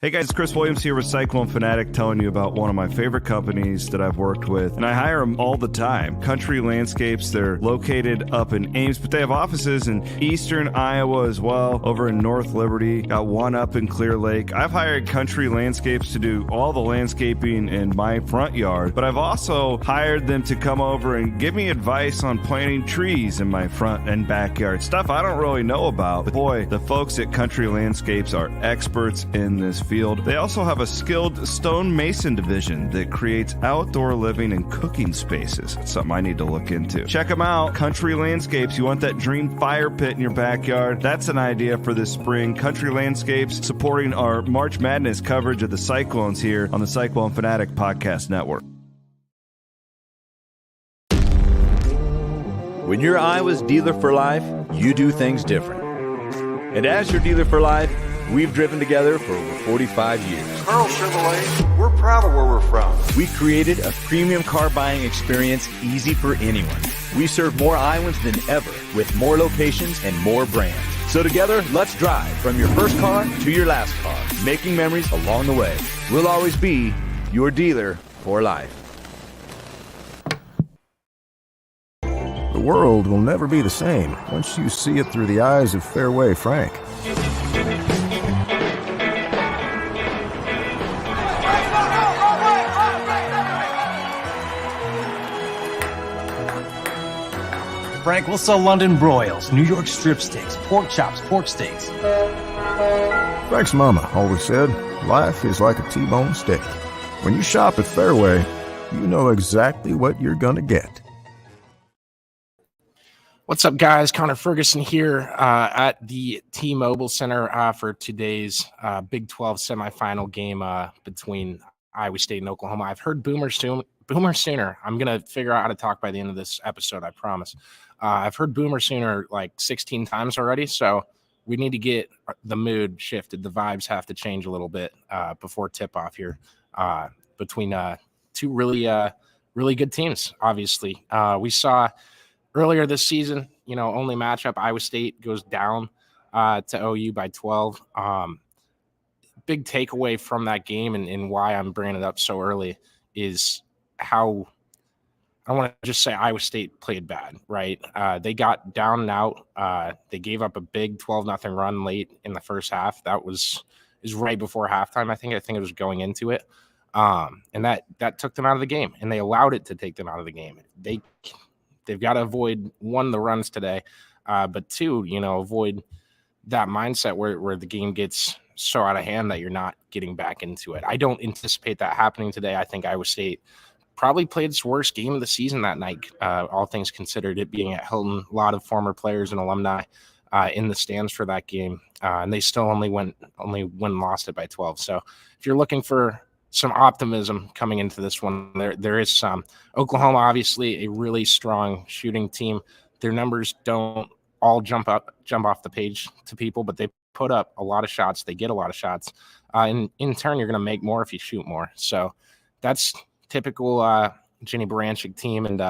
Hey guys, Chris Williams here with Cyclone Fanatic telling you about one of my favorite companies that I've worked with, and I hire them all the time. Country Landscapes, they're located up in Ames, but they have offices in eastern Iowa as well, over in North Liberty, got one up in Clear Lake. I've hired Country Landscapes to do all the landscaping in my front yard, but I've also hired them to come over and give me advice on planting trees in my front and backyard. Stuff I don't really know about, but boy, the folks at Country Landscapes are experts in this field. They also have a skilled stone mason division that creates outdoor living and cooking spaces. It's something I need to look into. Check them out, Country Landscapes. You want that dream fire pit in your backyard? That's an idea for this spring. Country Landscapes supporting our March Madness coverage of the Cyclones here on the Cyclone Fanatic Podcast Network. When you're Iowa's dealer for life, you do things different. And as your dealer for life, we've driven together for over 45 years. Carl Chevrolet, we're proud of where we're from. We created a premium car buying experience easy for anyone. We serve more Iowans than ever with more locations and more brands. So together, let's drive from your first car to your last car, making memories along the way. We'll always be your dealer for life. The world will never be the same once you see it through the eyes of Fairway Frank. Frank, we'll sell London broils, New York strip steaks, pork chops, pork steaks. Frank's mama always said, life is like a T-bone steak. When you shop at Fairway, you know exactly what you're going to get. What's up, guys? Connor Ferguson here at the T-Mobile Center for today's Big 12 semifinal game between Iowa State and Oklahoma. I've heard Boomer Sooner. I'm going to figure out how to talk by the end of this episode, I promise. I've heard Boomer Sooner like 16 times already, so we need to get the mood shifted. The vibes have to change a little bit before tip-off here between two really good teams, obviously. We saw earlier this season, only matchup, Iowa State goes down to OU by 12. Big takeaway from that game and why I'm bringing it up so early is how I want to just say Iowa State played bad, right? They got down and out. They gave up a big 12-0 run late in the first half. That was right before halftime. I think it was going into it. And that took them out of the game, and they allowed it to take them out of the game. They've got to avoid, one, the runs today, but two, avoid that mindset where the game gets so out of hand that you're not getting back into it. I don't anticipate that happening today. I think Iowa State probably played its worst game of the season that night, all things considered, it being at Hilton. A lot of former players and alumni in the stands for that game, and they still only went and lost it by 12. So if you're looking for some optimism coming into this one, there is some. Oklahoma, obviously, a really strong shooting team. Their numbers don't all jump off the page to people, but they put up a lot of shots. They get a lot of shots. And in turn, you're going to make more if you shoot more. So that's typical Jenny Baranchik team, and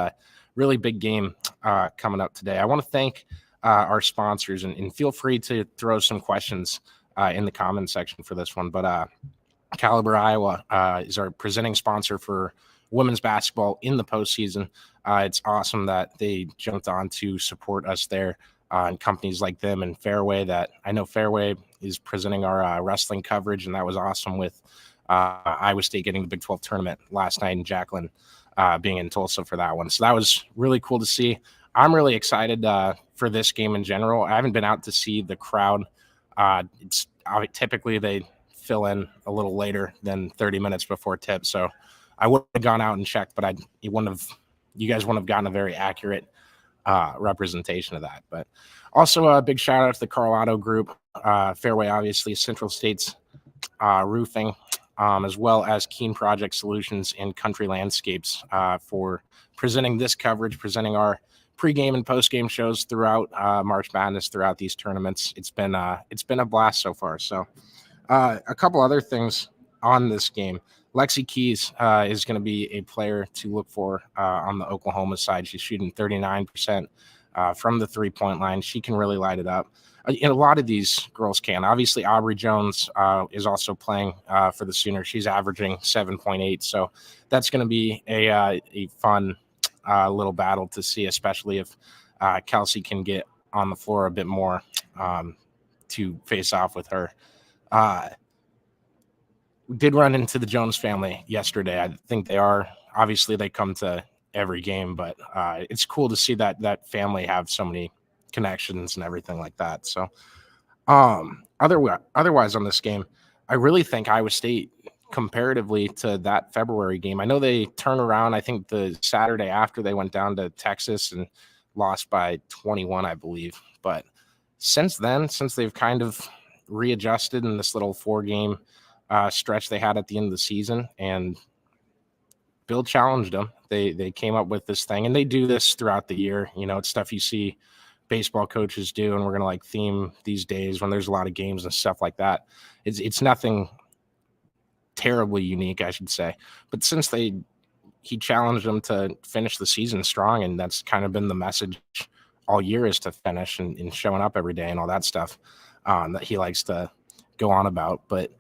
really big game coming up today. I want to thank our sponsors, and feel free to throw some questions in the comment section for this one. But Caliber Iowa is our presenting sponsor for women's basketball in the postseason. It's awesome that they jumped on to support us there, and companies like them and Fairway. That I know Fairway is presenting our wrestling coverage, and that was awesome with Iowa State getting the Big 12 tournament last night, and Jacqueline being in Tulsa for that one. So that was really cool to see. I'm really excited for this game in general. I haven't been out to see the crowd. It's typically they fill in a little later than 30 minutes before tip. So I would have gone out and checked, but you guys wouldn't have gotten a very accurate representation of that. But also a big shout out to the Carlotto group, Fairway, obviously, Central States Roofing, as well as Keen Project Solutions and Country Landscapes for presenting this coverage, presenting our pregame and postgame shows throughout March Madness, throughout these tournaments. It's been a blast so far. So a couple other things on this game. Lexi Keys is going to be a player to look for on the Oklahoma side. She's shooting 39% from the 3-point line. She can really light it up. And a lot of these girls can. Obviously, Aubrey Jones is also playing for the Sooners. She's averaging 7.8. So that's going to be a fun little battle to see, especially if Kelsey can get on the floor a bit more to face off with her. We did run into the Jones family yesterday. I think they come to every game, but it's cool to see that family have so many connections and everything like that. So otherwise on this game, I really think Iowa State, comparatively to that February game, I know they turned around, I think the Saturday after they went down to Texas and lost by 21, I believe. But since then, since they've kind of readjusted in this little 4-game stretch they had at the end of the season, and Bill challenged them. They came up with this thing, and they do this throughout the year. You know, it's stuff you see baseball coaches do, and we're going to like theme these days when there's a lot of games and stuff like that. It's nothing terribly unique, I should say. But since he challenged them to finish the season strong, and that's kind of been the message all year, is to finish and showing up every day and all that stuff that he likes to go on about. But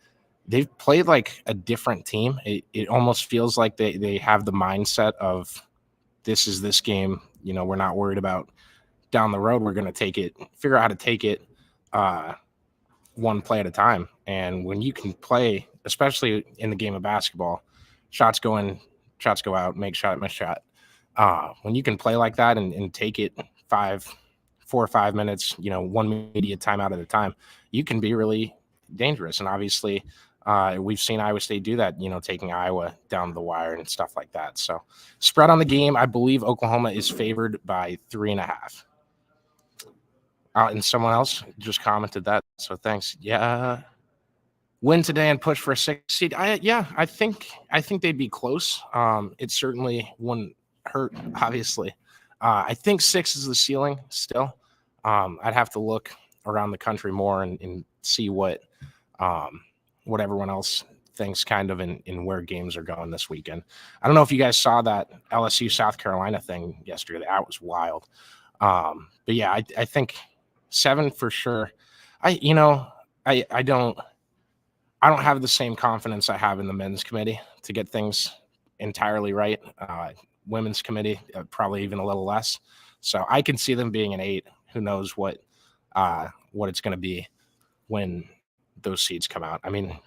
they've played like a different team. It almost feels like they have the mindset of, this is this game. You know, we're not worried about down the road. We're going to figure out how to take it one play at a time. And when you can play, especially in the game of basketball, shots go in, shots go out, make shot, miss shot. When you can play like that and take it 4 or 5 minutes, you know, one media timeout at a time, you can be really dangerous. And obviously, we've seen Iowa State do that, you know, taking Iowa down the wire and stuff like that. So spread on the game, I believe Oklahoma is favored by 3.5. And someone else just commented that, so thanks. Yeah, win today and push for a 6th seed. I think they'd be close. It certainly wouldn't hurt, obviously. I think 6 is the ceiling still. I'd have to look around the country more and see what everyone else thinks kind of in where games are going this weekend. I don't know if you guys saw that LSU South Carolina thing yesterday. That was wild. But yeah, I think 7 for sure. I don't have the same confidence I have in the men's committee to get things entirely right. Women's committee, probably even a little less. So I can see them being an 8. Who knows what it's going to be when those seeds come out. I mean,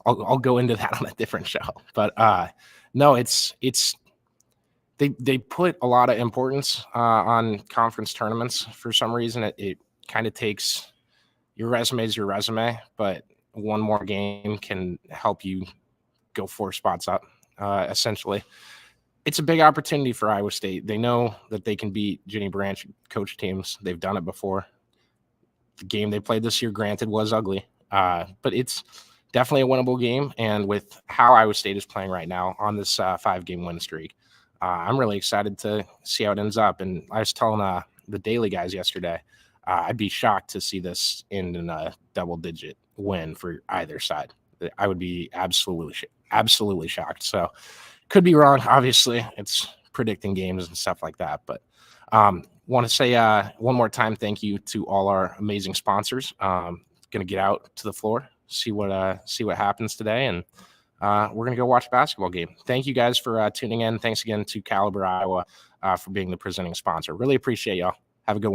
I'll go into that on a different show, but no, they put a lot of importance on conference tournaments for some reason. It kind of takes, your resume is your resume, but one more game can help you go 4 spots up, essentially. It's a big opportunity for Iowa State. They know that they can beat Ginny Branch coach teams. They've done it before. The game they played this year, granted, was ugly, but it's definitely a winnable game. And with how Iowa State is playing right now on this 5-game win streak, I'm really excited to see how it ends up. And I was telling the Daily guys yesterday, I'd be shocked to see this end in a double-digit win for either side. I would be absolutely shocked. So could be wrong. Obviously, it's predicting games and stuff like that. But want to say one more time, thank you to all our amazing sponsors. Going to get out to the floor, see what happens today, and we're going to go watch a basketball game. Thank you guys for tuning in. Thanks again to Caliber Iowa for being the presenting sponsor. Really appreciate y'all. Have a good one.